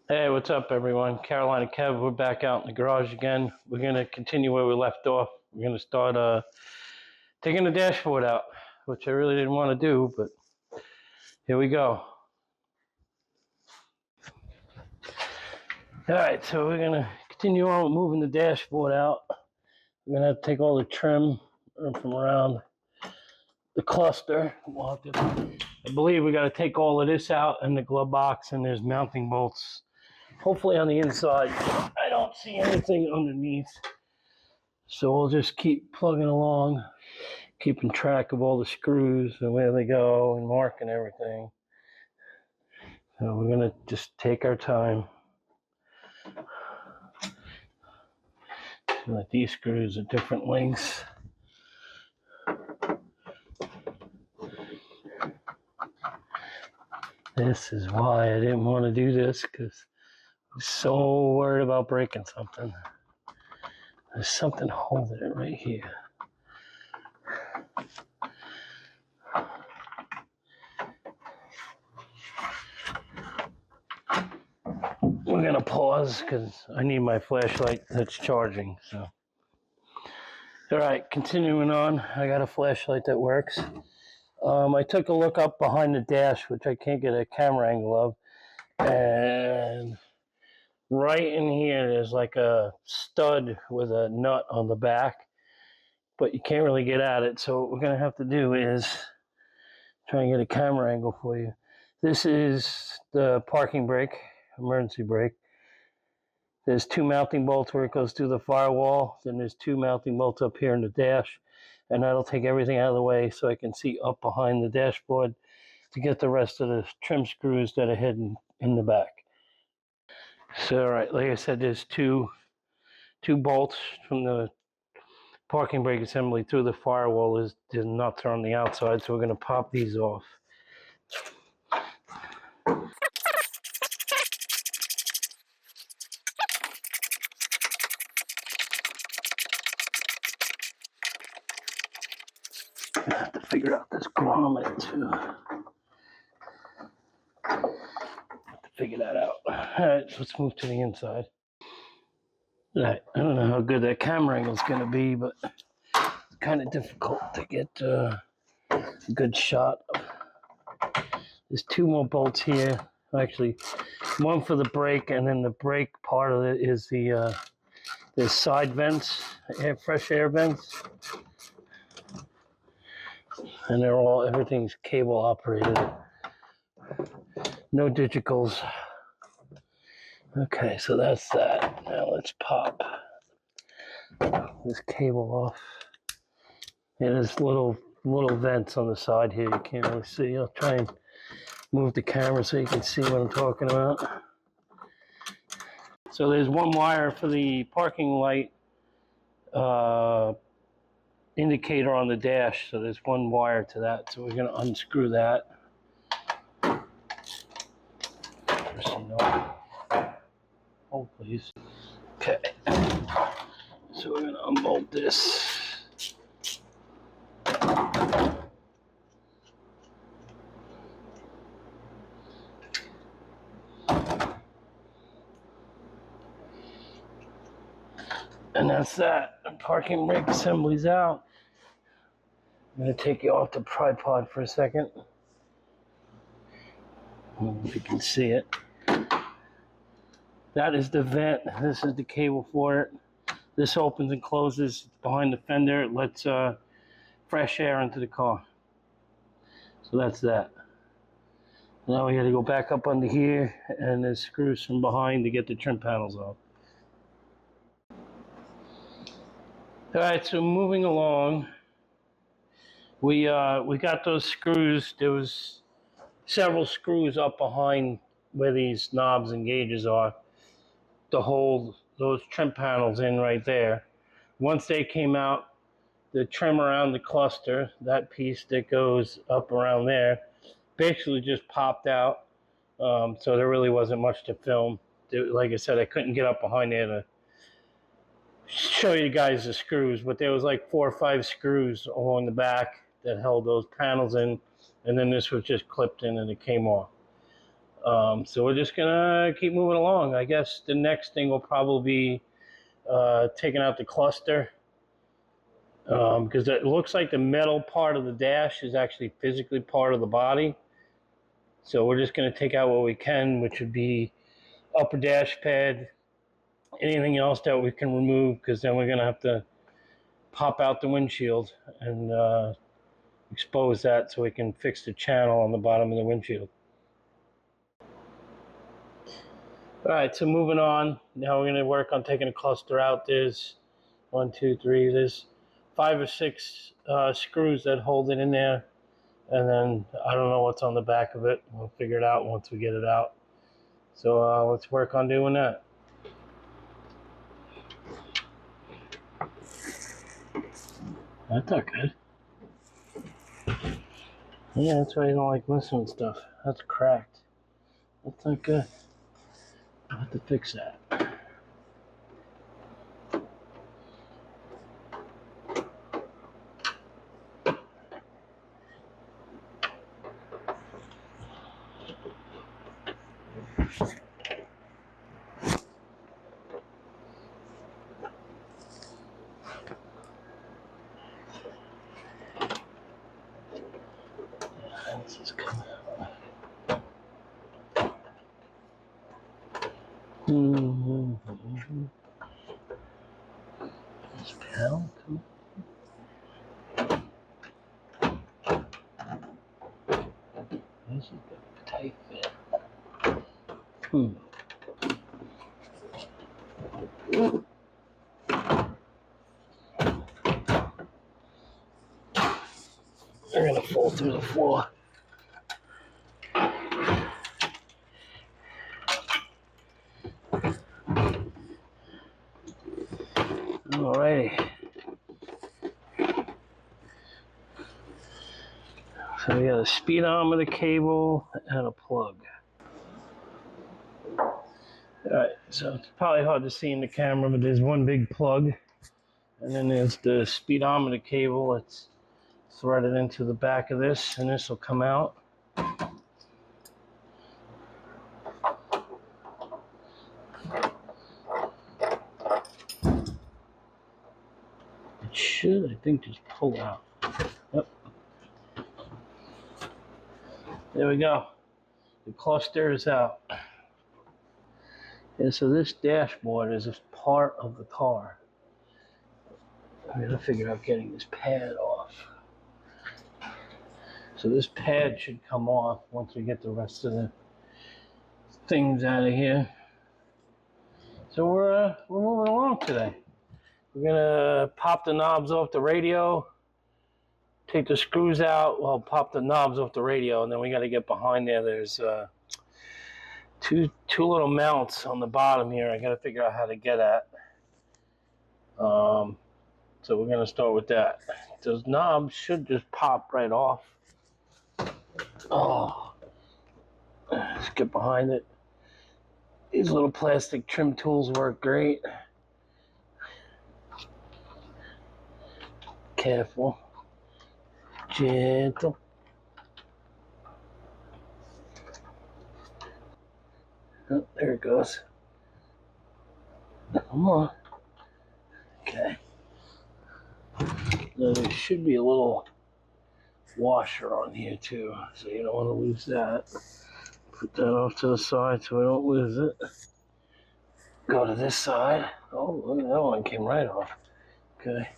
Hey, what's up everyone? Carolina Kev, we're back out in the garage again. We're going to continue where we left off. We're going to start taking the dashboard out, which I really didn't want to do, but here we go. Alright, so we're going to continue on moving the dashboard out. We're going to have to take all the trim from around the cluster. I believe we got to take all of this out in the glove box, and there's mounting bolts. Hopefully on the inside. I don't see anything underneath. So we'll just keep plugging along, keeping track of all the screws and where they go and marking everything. So we're going to just take our time. So like these screws are different lengths. This is why I didn't want to do this, because I'm so worried about breaking something. There's something holding it right here. We're going to pause because I need my flashlight that's charging. So, all right, continuing on. I got a flashlight that works. I took a look up behind the dash, which I can't get a camera angle of. And right in here, there's like a stud with a nut on the back, but you can't really get at it. So what we're going to have to do is try and get a camera angle for you. This is the parking brake, emergency brake. There's two mounting bolts where it goes through the firewall. Then there's two mounting bolts up here in the dash. And that'll take everything out of the way so I can see up behind the dashboard to get the rest of the trim screws that are hidden in the back. So, all right, like I said, there's two bolts from the parking brake assembly through the firewall. The nuts are on the outside, so we're going to pop these off. I have to figure out this grommet too. Have to figure that out. All right, so let's move to the inside. All right, I don't know how good that camera angle is going to be, but it's kind of difficult to get a good shot. There's two more bolts here. Actually, one for the brake, and then the brake part of it is the side vents, fresh air vents. And everything's cable operated. No digitals. Okay, so that's that. Now let's pop this cable off. Yeah, there's little vents on the side here you can't really see. I'll try and move the camera so you can see what I'm talking about. So there's one wire for the parking light indicator on the dash. So there's one wire to that. So we're going to unscrew that. Hold please. Okay. So we're going to unbolt this. And that's that. The parking brake assembly's out. I'm going to take you off the tripod for a second. I don't know if you can see it. That is the vent. This is the cable for it. This opens and closes behind the fender. It lets fresh air into the car. So that's that. Now we got to go back up under here, and there's screws from behind to get the trim panels off. All right, so moving along, we got those screws. There was several screws up behind where these knobs and gauges are to hold those trim panels in right there. Once they came out, the trim around the cluster, that piece that goes up around there, basically just popped out. So there really wasn't much to film. Like I said, I couldn't get up behind there to show you guys the screws, but there was like 4 or 5 screws along the back that held those panels in, and then this was just clipped in and it came off. So we're just gonna keep moving along. I guess the next thing will probably be taking out the cluster, because it looks like the metal part of the dash is actually physically part of the body. So we're just going to take out what we can, which would be upper dash pad, anything else that we can remove, because then we're going to have to pop out the windshield and expose that so we can fix the channel on the bottom of the windshield. All right, so moving on. Now we're going to work on taking the cluster out. There's 1, 2, 3. There's 5 or 6 screws that hold it in there. And then I don't know what's on the back of it. We'll figure it out once we get it out. So let's work on doing that. That's not good. Yeah, that's why you don't like messing with stuff. That's cracked. That's not good. I'll have to fix that. This is coming out. This panel too. This is a tight fit. They're gonna fall through the floor. Alrighty. So we got a speedometer cable and a plug. Alright, so it's probably hard to see in the camera, but there's one big plug, and then there's the speedometer cable that's threaded into the back of this, and this will come out. It should, I think, just pull out. Yep. There we go. The cluster is out. And so this dashboard is a part of the car. I'm gonna figure out getting this pad off. So this pad should come off once we get the rest of the things out of here. So we're moving along today. We're gonna pop the knobs off the radio, take the screws out, well, pop the knobs off the radio, and then we gotta get behind there. There's two little mounts on the bottom here. I gotta figure out how to get at. So we're gonna start with that. Those knobs should just pop right off. Oh, let's get behind it. These little plastic trim tools work great. Careful, gentle. Oh, there it goes. Come on. Okay. Now there should be a little washer on here too, so you don't want to lose that. Put that off to the side so we don't lose it. Go to this side. Oh, look at that one, came right off. Okay.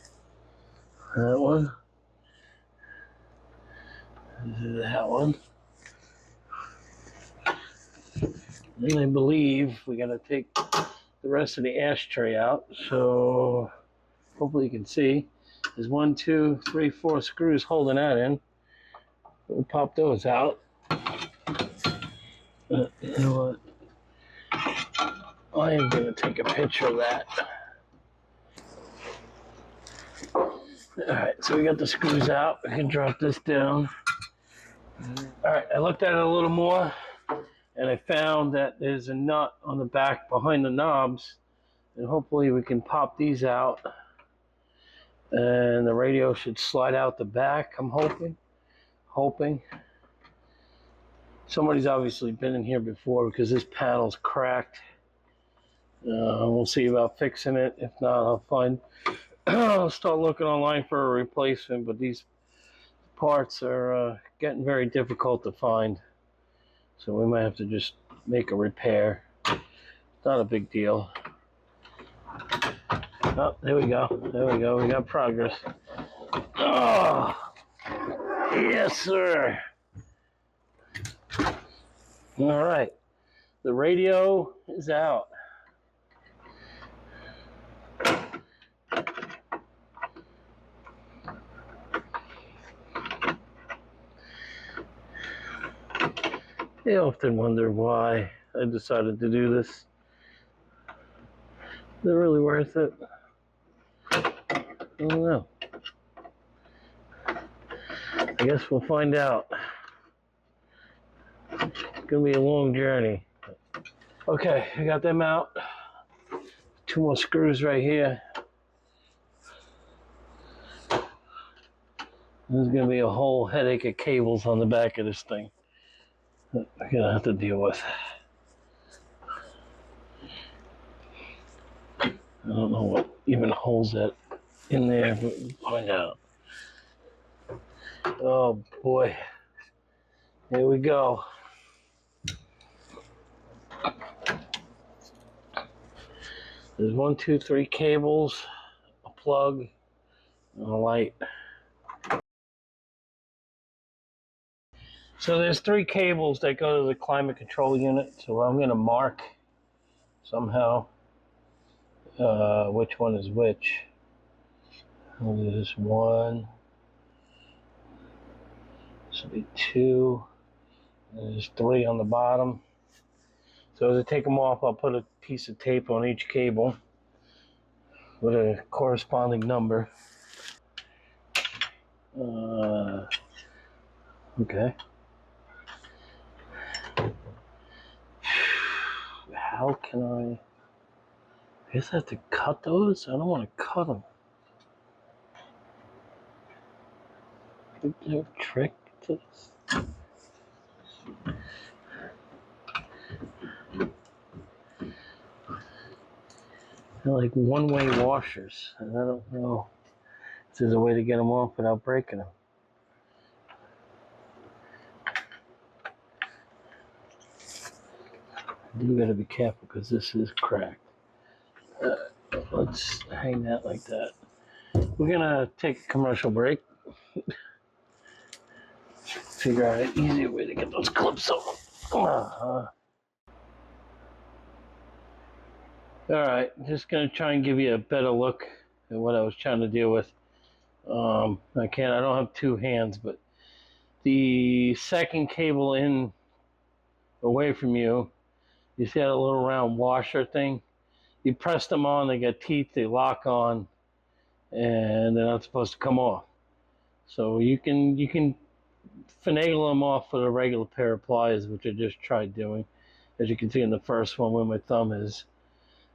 That one. That one. And I believe we gotta take the rest of the ashtray out, so hopefully you can see. There's 1, 2, 3, 4 screws holding that in. We'll pop those out. You know what? I am gonna take a picture of that. Alright, so we got the screws out. We can drop this down. Alright, I looked at it a little more, and I found that there's a nut on the back behind the knobs, and hopefully we can pop these out, and the radio should slide out the back. I'm hoping. Somebody's obviously been in here before because this panel's cracked. We'll see about fixing it. If not, I'll start looking online for a replacement, but these parts are getting very difficult to find. So we might have to just make a repair. Not a big deal. Oh, there we go. There we go. We got progress. Oh, yes, sir. All right. The radio is out. I often wonder why I decided to do this. Is it really worth it? I don't know. I guess we'll find out. It's gonna be a long journey. Okay, I got them out. 2 more screws right here. There's gonna be a whole headache of cables on the back of this thing that I'm gonna have to deal with. I don't know what even holds that in there, but we'll find out. Oh boy. Here we go. There's 1, 2, 3 cables, a plug, and a light. So there's 3 cables that go to the climate control unit. So I'm going to mark somehow which one is which. I'll do this 1. This will be 2. And there's 3 on the bottom. So to take them off, I'll put a piece of tape on each cable with a corresponding number. Okay. How can I guess I have to cut those? I don't want to cut them. Is there a trick to this? They're like one-way washers, and I don't know if there's a way to get them off without breaking them. I do gotta be careful because this is cracked. Let's hang that like that. We're gonna take a commercial break. Figure out an easier way to get those clips off. All right, just gonna try and give you a better look at what I was trying to deal with. I don't have 2 hands, but the second cable in away from you, you see that little round washer thing? You press them on, they get teeth, they lock on, and they're not supposed to come off. So you can finagle them off with a regular pair of pliers, which I just tried doing, as you can see in the first one where my thumb is.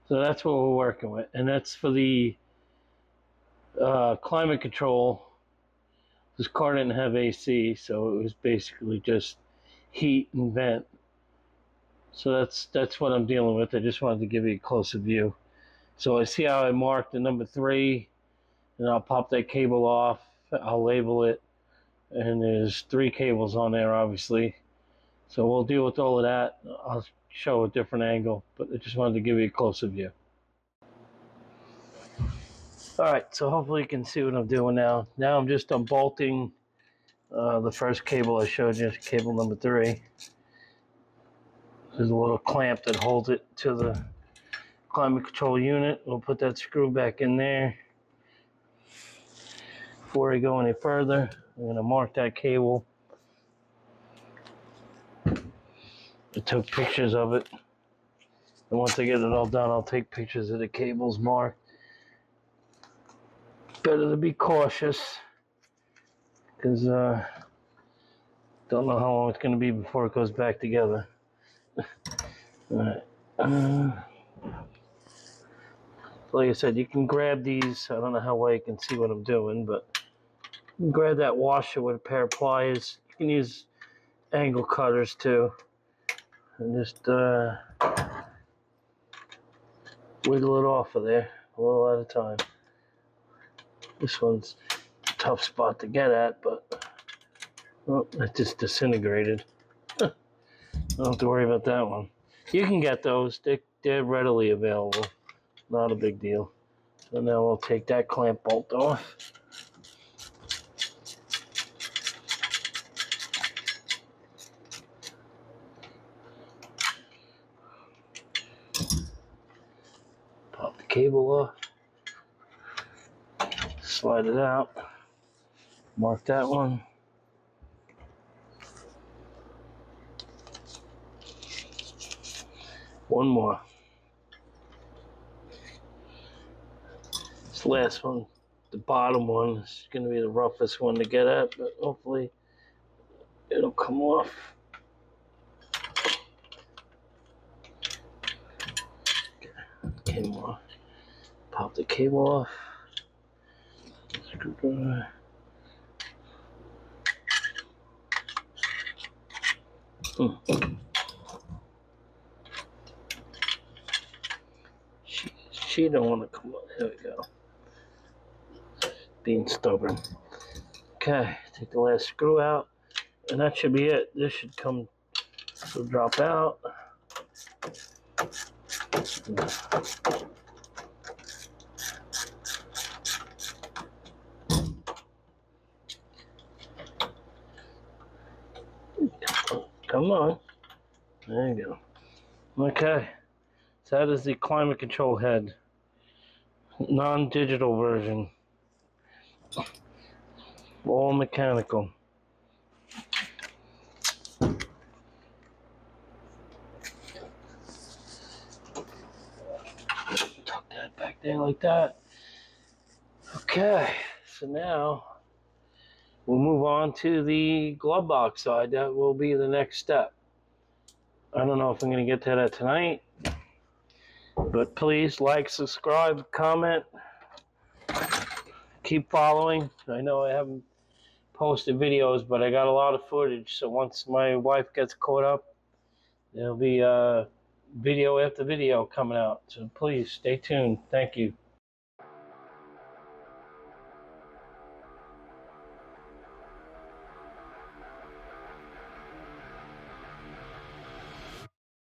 So that's what we're working with, and that's for the climate control. This car didn't have AC, so it was basically just heat and vent. So that's what I'm dealing with. I just wanted to give you a closer view. So I see how I marked the number 3, and I'll pop that cable off. I'll label it, and there's 3 cables on there, obviously. So we'll deal with all of that. I'll show a different angle, but I just wanted to give you a closer view. All right, so hopefully you can see what I'm doing now. Now I'm just unbolting the first cable I showed you, cable number 3. There's a little clamp that holds it to the climate control unit. We'll put that screw back in there. Before I go any further, I'm going to mark that cable. I took pictures of it. And once I get it all done, I'll take pictures of the cables marked. Better to be cautious, because don't know how long it's going to be before it goes back together. Alright. Like I said, you can grab these. I don't know how well you can see what I'm doing, but you can grab that washer with a pair of pliers. You can use angle cutters too, and just wiggle it off of there a little at a time. This one's a tough spot to get at, but well, it just disintegrated. Don't have to worry about that one. You can get those. They're readily available. Not a big deal. So now we'll take that clamp bolt off. Pop the cable off. Slide it out. Mark that one. One more. This last one, the bottom one, is going to be the roughest one to get at, but hopefully it'll come off. Came off. Pop the cable off. Screwdriver. She don't want to come on. There we go. Being stubborn. Okay, take the last screw out, and that should be it. This should come, will drop out. Come on. There you go. Okay. So that is the climate control head. Non-digital version. All mechanical. Tuck that back there like that. Okay. So now we'll move on to the glove box side. That will be the next step. I don't know if I'm going to get to that tonight, but please like, subscribe, comment, keep following. I know I haven't posted videos, but I got a lot of footage, so once my wife gets caught up, there'll be video after video coming out. So please stay tuned. Thank you.